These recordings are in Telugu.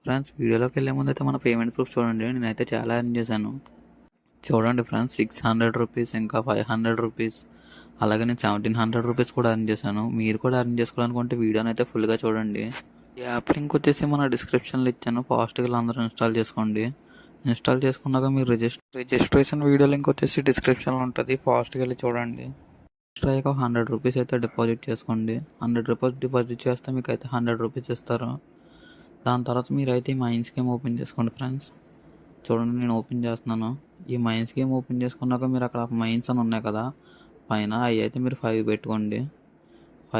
ఫ్రెండ్స్ వీడియోలోకి వెళ్ళే ముందు అయితే మన పేమెంట్ ప్రూఫ్ చూడండి. నేనైతే చాలా ఎర్న్ చేశాను. చూడండి ఫ్రెండ్స్, 600 రూపీస్, ఇంకా 500 రూపీస్, అలాగే నేను 1700 రూపీస్ కూడా ఎర్న్ చేశాను. మీరు కూడా ఎర్న్ చేసుకోవాలనుకుంటే వీడియోని అయితే ఫుల్గా చూడండి. ఈ యాప్ లింక్ వచ్చేసి మన డిస్క్రిప్షన్లో ఇచ్చాను. ఫాస్ట్గా అందరూ ఇన్స్టాల్ చేసుకోండి. ఇన్స్టాల్ చేసుకున్నాక మీరు రిజిస్ట్రేషన్ వీడియో లింక్ వచ్చేసి డిస్క్రిప్షన్లో ఉంటుంది. ఫాస్ట్గా వెళ్ళి చూడండి. రిజిస్టర్ అయ్యాక 100 రూపీస్ అయితే డిపాజిట్ చేసుకోండి. 100 రూపీస్ డిపాజిట్ చేస్తే మీకు అయితే 100 రూపీస్ ఇస్తారు. దాని తర్వాత మీరైతే ఈ మైన్స్ గేమ్ ఓపెన్ చేసుకోండి ఫ్రెండ్స్. చూడండి, నేను ఓపెన్ చేస్తున్నాను. ఈ మైన్స్ గేమ్ ఓపెన్ చేసుకున్నాక మీరు అక్కడ మైన్స్ అని ఉన్నాయి కదా పైన, అవి అయితే మీరు 5 పెట్టుకోండి.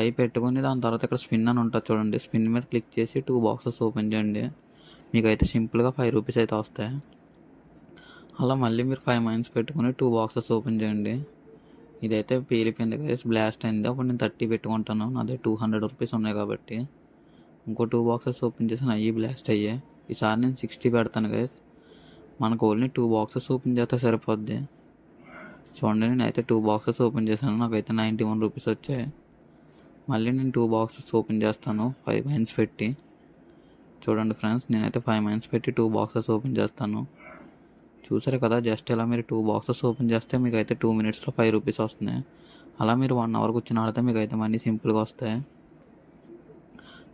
5 పెట్టుకొని దాని తర్వాత ఇక్కడ స్పిన్ అని ఉంటుంది చూడండి. స్పిన్ మీద క్లిక్ చేసి 2 బాక్సెస్ ఓపెన్ చేయండి. మీకు అయితే సింపుల్గా 5 రూపీస్ అయితే వస్తాయి. అలా మళ్ళీ మీరు 5 మైన్స్ పెట్టుకొని 2 బాక్సెస్ ఓపెన్ చేయండి. ఇదైతే పేలిపోయింది కదా, బ్లాస్ట్ అయింది. అప్పుడు నేను 30 పెట్టుకుంటాను. నాదే 200 రూపీస్ ఉన్నాయి కాబట్టి. ఇంకో 2 బాక్సెస్ ఓపెన్ చేసాను, అయ్యి బ్లాస్ట్ అయ్యాయి. ఈసారి నేను 60 పెడతాను గైస్. మనకు ఓన్లీ 2 బాక్సెస్ ఓపెన్ చేస్తే సరిపోద్ది. చూడండి, నేనైతే 2 బాక్సెస్ ఓపెన్ చేశాను. నాకైతే 91 రూపీస్ వచ్చాయి. మళ్ళీ నేను 2 బాక్సెస్ ఓపెన్ చేస్తాను 5 మైన్స్ పెట్టి. చూడండి ఫ్రెండ్స్, నేనైతే 5 మైన్స్ పెట్టి 2 బాక్సెస్ ఓపెన్ చేస్తాను. చూసారు కదా, జస్ట్ ఇలా మీరు 2 బాక్సెస్ ఓపెన్ చేస్తే మీకు అయితే 2 మినిట్స్లో 5 రూపీస్ వస్తున్నాయి. అలా మీరు 1 అవర్ కూర్చొని ఆడితే మీకు అయితే మనీ సింపుల్గా వస్తాయి.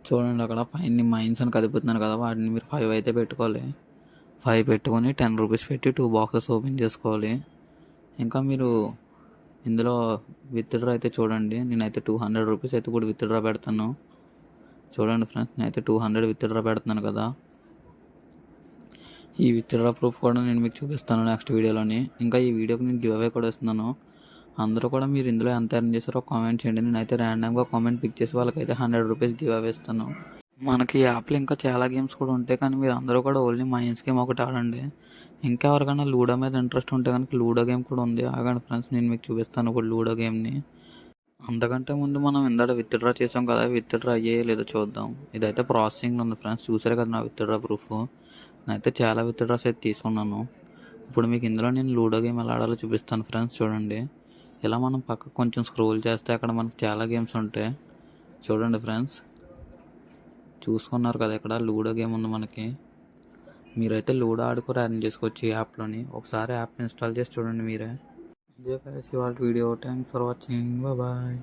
చూడండి, అక్కడ పైన మైన్స్ అని కదుపుతున్నాను కదా, వాటిని మీరు 5 అయితే పెట్టుకోవాలి. 5 పెట్టుకొని 10 రూపీస్ పెట్టి 2 బాక్సెస్ ఓపెన్ చేసుకోవాలి. ఇంకా మీరు ఇందులో విత్డ్రా అయితే చూడండి, నేనైతే 200 రూపీస్ అయితే కూడా విత్డ్రా పెడతాను. చూడండి ఫ్రెండ్స్, నేనైతే 200 విత్డ్రా పెడుతున్నాను కదా. ఈ విత్డ్రా ప్రూఫ్ కూడా నేను మీకు చూపిస్తాను నెక్స్ట్ వీడియోలోని. ఇంకా ఈ వీడియోకి నేను గివ్ అవే కూడా ఇస్తున్నాను. అందరూ కూడా మీరు ఇందులో ఎంత ఎర్న్ చేస్తారో కామెంట్ చేయండి. నేనైతే ర్యాండమ్గా కామెంట్ పిక్ చేసి వాళ్ళకైతే 100 రూపీస్ గివ్ అవే ఇస్తాను. మనకి ఈ యాప్లో ఇంకా చాలా గేమ్స్ కూడా ఉంటాయి, కానీ మీరు అందరూ కూడా ఓన్లీ మైన్స్ గేమ్ ఒకటి ఆడండి. ఇంకా ఎవరికైనా లూడో మీద ఇంట్రెస్ట్ ఉంటే కనుక లూడో గేమ్ కూడా ఉంది. ఆగండి ఫ్రెండ్స్, నేను మీకు చూపిస్తాను ఒక లూడో గేమ్ని. అంతకంటే ముందు మనం ఇందాక విత్డ్రా చేసాం కదా, విత్డ్రా అయ్యే లేదో చూద్దాం. ఇదైతే ప్రాసెసింగ్లో ఉంది ఫ్రెండ్స్. చూసారు కదా నా విత్డ్రా ప్రూఫ్. నేనైతే చాలా విత్డ్రాస్ అయితే తీసుకున్నాను. ఇప్పుడు మీకు ఇందులో నేను లూడో గేమ్ ఎలా ఆడాలో చూపిస్తాను ఫ్రెండ్స్. చూడండి, ఇలా మనం పక్కకు కొంచెం స్క్రోల్ చేస్తే అక్కడ మనకు చాలా గేమ్స్ ఉంటాయి. చూడండి ఫ్రెండ్స్, చూసుకున్నారు కదా, ఇక్కడ లూడో గేమ్ ఉంది మనకి. మీరైతే లూడో ఆడుకొని ఎర్న్ చేసుకోవచ్చు ఈ యాప్లోని. ఒకసారి యాప్ ఇన్స్టాల్ చేసి చూడండి మీరే. ఇదే ఫ్రెండ్స్ ఇవాళ video. Thanks for watching. Bye.